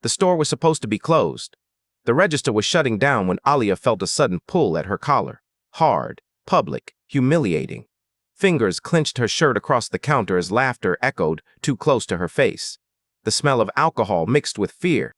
The store was supposed to be closed. The register was shutting down when Alia felt a sudden pull at her collar. Hard, public, humiliating. Fingers clenched her shirt across the counter as laughter echoed too close to her face. The smell of alcohol mixed with fear.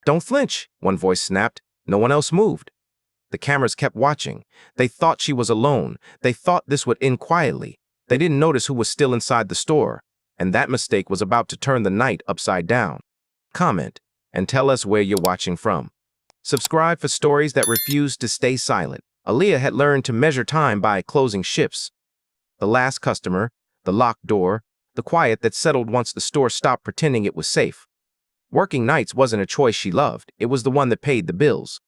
"Don't flinch," one voice snapped. No one else moved. The cameras kept watching. They thought she was alone. They thought this would end quietly. They didn't notice who was still inside the store, and that mistake was about to turn the night upside down. Comment and tell us where you're watching from. Subscribe for stories that refuse to stay silent. Alia had learned to measure time by closing shifts. The last customer, the locked door, the quiet that settled once the store stopped pretending it was safe. Working nights wasn't a choice she loved. It was the one that paid the bills.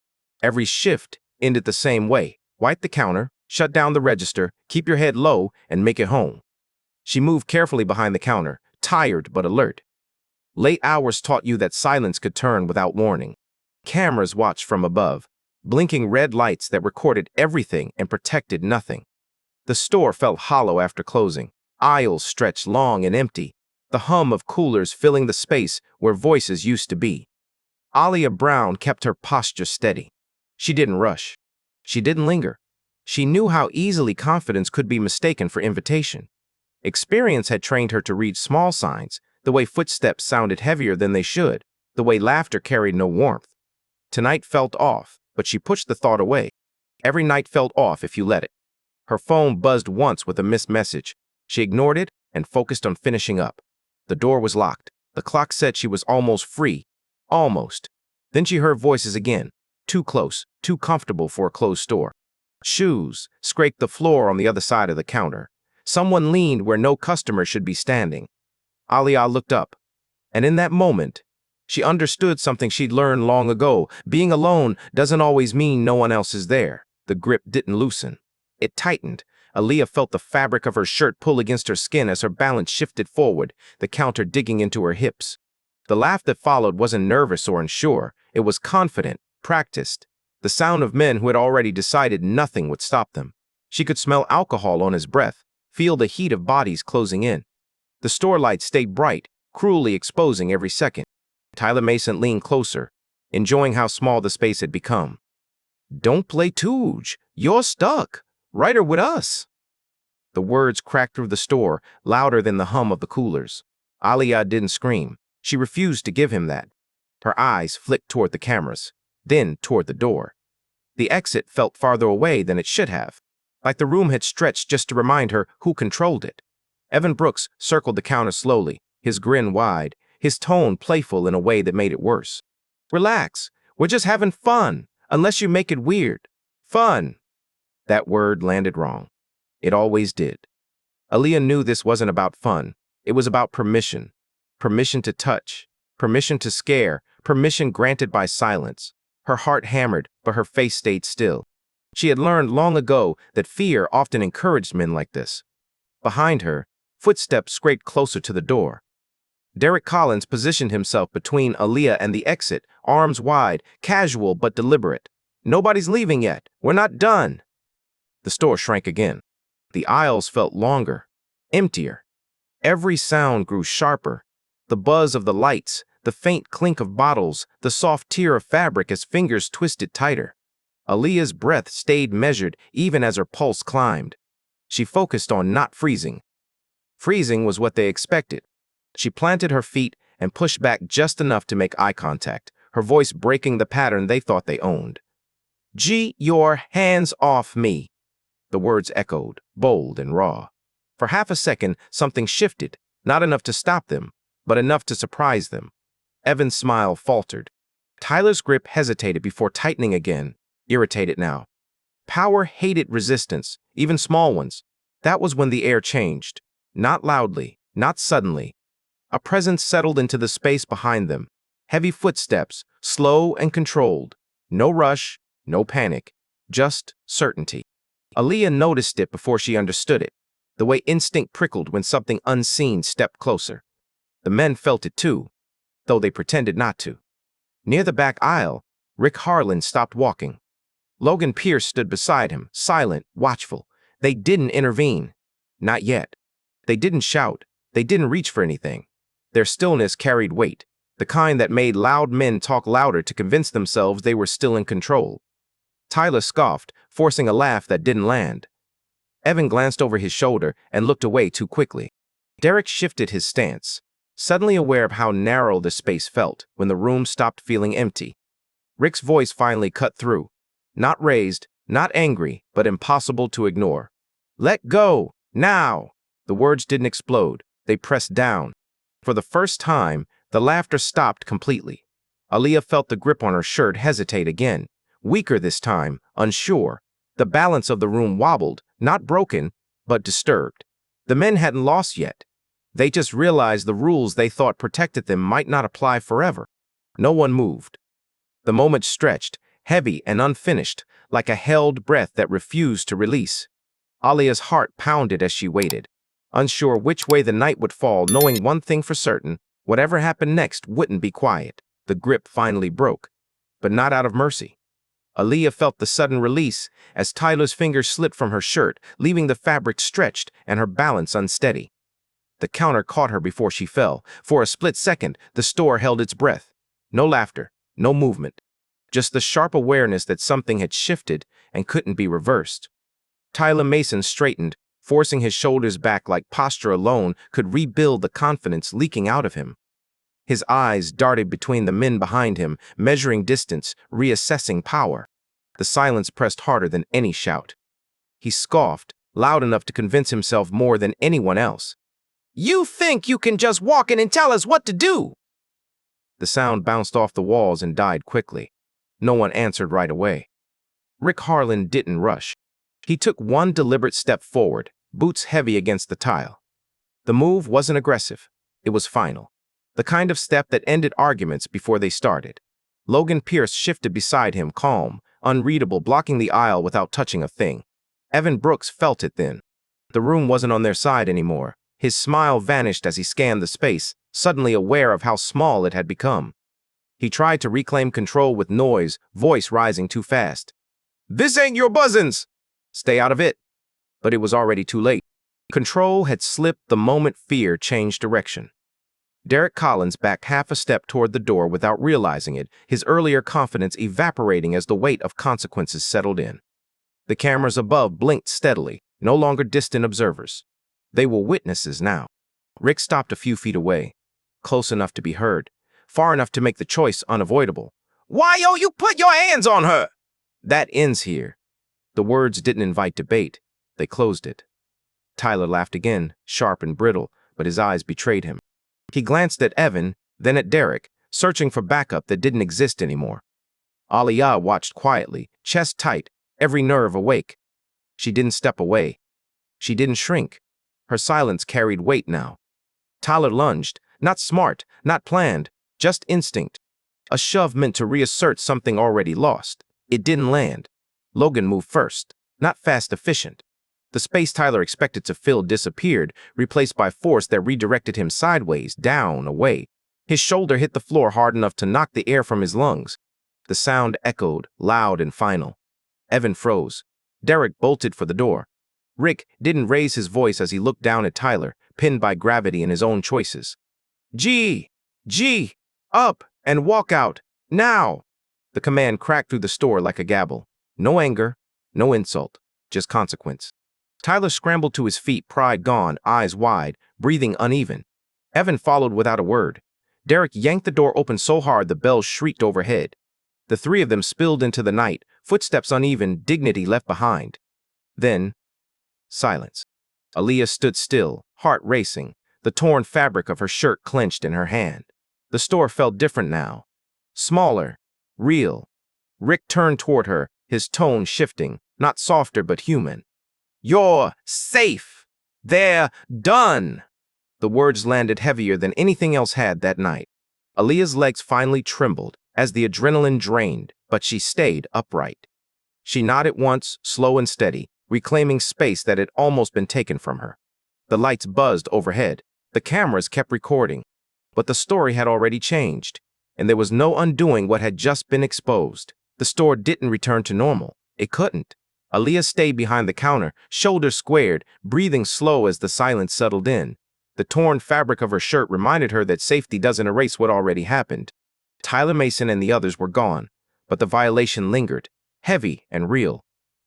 Every shift ended the same way. Wipe the counter, shut down the register, keep your head low, and make it home. She moved carefully behind the counter, tired but alert. Late hours taught you that silence could turn without warning. Cameras watched from above, blinking red lights that recorded everything and protected nothing. The store felt hollow after closing. Aisles stretched long and empty, the hum of coolers filling the space where voices used to be. Alia Brown kept her posture steady. She didn't rush. She didn't linger. She knew how easily confidence could be mistaken for invitation. Experience had trained her to read small signs, the way footsteps sounded heavier than they should, the way laughter carried no warmth. Tonight felt off, but she pushed the thought away. Every night felt off if you let it. Her phone buzzed once with a missed message. She ignored it and focused on finishing up. The door was locked. The clock said she was almost free. Almost. Then she heard voices again. Too close, too comfortable for a closed store. Shoes scraped the floor on the other side of the counter. Someone leaned where no customer should be standing. Alia looked up, and in that moment, she understood something she'd learned long ago. Being alone doesn't always mean no one else is there. The grip didn't loosen. It tightened. Alia felt the fabric of her shirt pull against her skin as her balance shifted forward, the counter digging into her hips. The laugh that followed wasn't nervous or unsure. It was confident, practiced. The sound of men who had already decided nothing would stop them. She could smell alcohol on his breath, feel the heat of bodies closing in. The store lights stayed bright, cruelly exposing every second. Tyler Mason leaned closer, enjoying how small the space had become. "Don't play tooge. You're stuck. Right or with us." The words cracked through the store, louder than the hum of the coolers. Alia didn't scream. She refused to give him that. Her eyes flicked toward the cameras, then toward the door. The exit felt farther away than it should have, like the room had stretched just to remind her who controlled it. Evan Brooks circled the counter slowly, his grin wide, his tone playful in a way that made it worse. "Relax. We're just having fun, unless you make it weird. Fun." That word landed wrong. It always did. Alia knew this wasn't about fun. It was about permission. Permission to touch. Permission to scare. Permission granted by silence. Her heart hammered, but her face stayed still. She had learned long ago that fear often encouraged men like this. Behind her, footsteps scraped closer to the door. Derek Collins positioned himself between Alia and the exit, arms wide, casual but deliberate. "Nobody's leaving yet. We're not done." The store shrank again. The aisles felt longer, emptier. Every sound grew sharper. The buzz of the lights, the faint clink of bottles, the soft tear of fabric as fingers twisted tighter. Alia's breath stayed measured even as her pulse climbed. She focused on not freezing. Freezing was what they expected. She planted her feet and pushed back just enough to make eye contact, her voice breaking the pattern they thought they owned. "G, your hands off me." The words echoed, bold and raw. For half a second, something shifted, not enough to stop them, but enough to surprise them. Evan's smile faltered. Tyler's grip hesitated before tightening again, irritated now. Power hated resistance, even small ones. That was when the air changed. Not loudly, not suddenly. A presence settled into the space behind them. Heavy footsteps, slow and controlled. No rush, no panic, just certainty. Alia noticed it before she understood it, the way instinct prickled when something unseen stepped closer. The men felt it too, though they pretended not to. Near the back aisle, Rick Harlan stopped walking. Logan Pierce stood beside him, silent, watchful. They didn't intervene. Not yet. They didn't shout. They didn't reach for anything. Their stillness carried weight. the kind that made loud men talk louder to convince themselves they were still in control. Tyler scoffed, forcing a laugh that didn't land. Evan glanced over his shoulder and looked away too quickly. Derek shifted his stance, suddenly aware of how narrow the space felt when the room stopped feeling empty. Rick's voice finally cut through. Not raised, not angry, but impossible to ignore. "Let go! Now!" The words didn't explode. They pressed down. For the first time, the laughter stopped completely. Aaliyah felt the grip on her shirt hesitate again. Weaker this time, unsure. The balance of the room wobbled, not broken, but disturbed. The men hadn't lost yet. They just realized the rules they thought protected them might not apply forever. No one moved. The moment stretched, heavy and unfinished, like a held breath that refused to release. Aaliyah's heart pounded as she waited, unsure which way the night would fall, knowing one thing for certain: whatever happened next wouldn't be quiet. The grip finally broke, but not out of mercy. Aaliyah felt the sudden release as Tyler's fingers slid from her shirt, leaving the fabric stretched and her balance unsteady. The counter caught her before she fell. For a split second, the store held its breath. No laughter, no movement, just the sharp awareness that something had shifted and couldn't be reversed. Tyler Mason straightened, forcing his shoulders back like posture alone could rebuild the confidence leaking out of him. His eyes darted between the men behind him, measuring distance, reassessing power. The silence pressed harder than any shout. He scoffed, loud enough to convince himself more than anyone else. "You think you can just walk in and tell us what to do?" The sound bounced off the walls and died quickly. No one answered right away. Rick Harlan didn't rush. He took one deliberate step forward, boots heavy against the tile. The move wasn't aggressive. It was final. The kind of step that ended arguments before they started. Logan Pierce shifted beside him, calm, unreadable, blocking the aisle without touching a thing. Evan Brooks felt it then. The room wasn't on their side anymore. His smile vanished as he scanned the space, suddenly aware of how small it had become. He tried to reclaim control with noise, voice rising too fast. "This ain't your buzzins! Stay out of it!" But it was already too late. Control had slipped the moment fear changed direction. Derek Collins backed half a step toward the door without realizing it, his earlier confidence evaporating as the weight of consequences settled in. The cameras above blinked steadily, no longer distant observers. They were witnesses now. Rick stopped a few feet away, close enough to be heard, far enough to make the choice unavoidable. "Why, you put your hands on her?" "That ends here." The words didn't invite debate. They closed it. Tyler laughed again, sharp and brittle, but his eyes betrayed him. He glanced at Evan, then at Derek, searching for backup that didn't exist anymore. Aaliyah watched quietly, chest tight, every nerve awake. She didn't step away. She didn't shrink. Her silence carried weight now. Tyler lunged, not smart, not planned, just instinct. A shove meant to reassert something already lost. It didn't land. Logan moved first, not fast, efficient. The space Tyler expected to fill disappeared, replaced by force that redirected him sideways, down, away. His shoulder hit the floor hard enough to knock the air from his lungs. The sound echoed, loud and final. Evan froze. Derek bolted for the door. Rick didn't raise his voice as he looked down at Tyler, pinned by gravity and his own choices. G! Up and walk out, now!" The command cracked through the store like a gabble. No anger, no insult, just consequence. Tyler scrambled to his feet, pride gone, eyes wide, breathing uneven. Evan followed without a word. Derek yanked the door open so hard the bells shrieked overhead. The three of them spilled into the night, footsteps uneven, dignity left behind. Then, silence. Aaliyah stood still, heart racing, the torn fabric of her shirt clenched in her hand. The store felt different now. Smaller, real. Rick turned toward her, his tone shifting, not softer but human. "You're safe. They're done." The words landed heavier than anything else had that night. Aaliyah's legs finally trembled as the adrenaline drained, but she stayed upright. She nodded once, slow and steady, reclaiming space that had almost been taken from her. The lights buzzed overhead. The cameras kept recording. But the story had already changed, and there was no undoing what had just been exposed. The store didn't return to normal. It couldn't. Aaliyah stayed behind the counter, shoulders squared, breathing slow as the silence settled in. The torn fabric of her shirt reminded her that safety doesn't erase what already happened. Tyler Mason and the others were gone, but the violation lingered, heavy and real.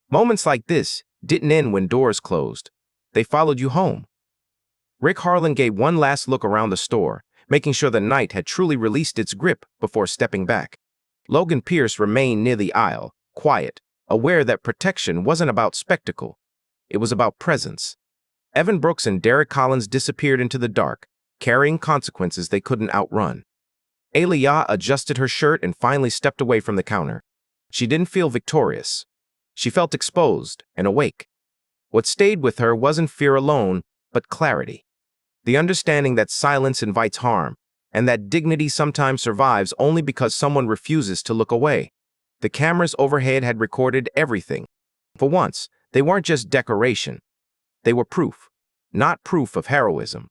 Moments like this didn't end when doors closed. They followed you home. Rick Harlan gave one last look around the store, making sure the night had truly released its grip before stepping back. Logan Pierce remained near the aisle, quiet, aware that protection wasn't about spectacle. It was about presence. Evan Brooks and Derek Collins disappeared into the dark, carrying consequences they couldn't outrun. Aliyah adjusted her shirt and finally stepped away from the counter. She didn't feel victorious. She felt exposed and awake. What stayed with her wasn't fear alone, but clarity. The understanding that silence invites harm, and that dignity sometimes survives only because someone refuses to look away. The cameras overhead had recorded everything. For once, they weren't just decoration. They were proof. Not proof of heroism,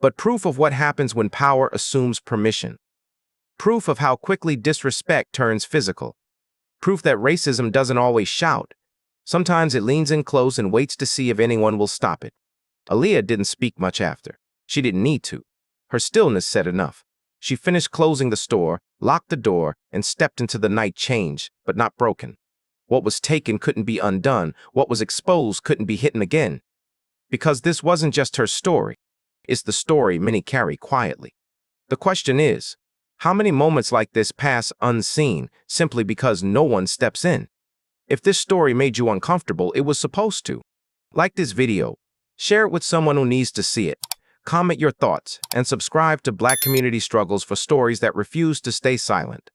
but proof of what happens when power assumes permission. Proof of how quickly disrespect turns physical. Proof that racism doesn't always shout. Sometimes it leans in close and waits to see if anyone will stop it. Aliyah didn't speak much after. She didn't need to. Her stillness said enough. She finished closing the store, locked the door, and stepped into the night changed, but not broken. What was taken couldn't be undone. What was exposed couldn't be hidden again. Because this wasn't just her story. It's the story many carry quietly. The question is, how many moments like this pass unseen simply because no one steps in? If this story made you uncomfortable, it was supposed to. Like this video, share it with someone who needs to see it. Comment your thoughts and subscribe to Black Community Struggles for stories that refuse to stay silent.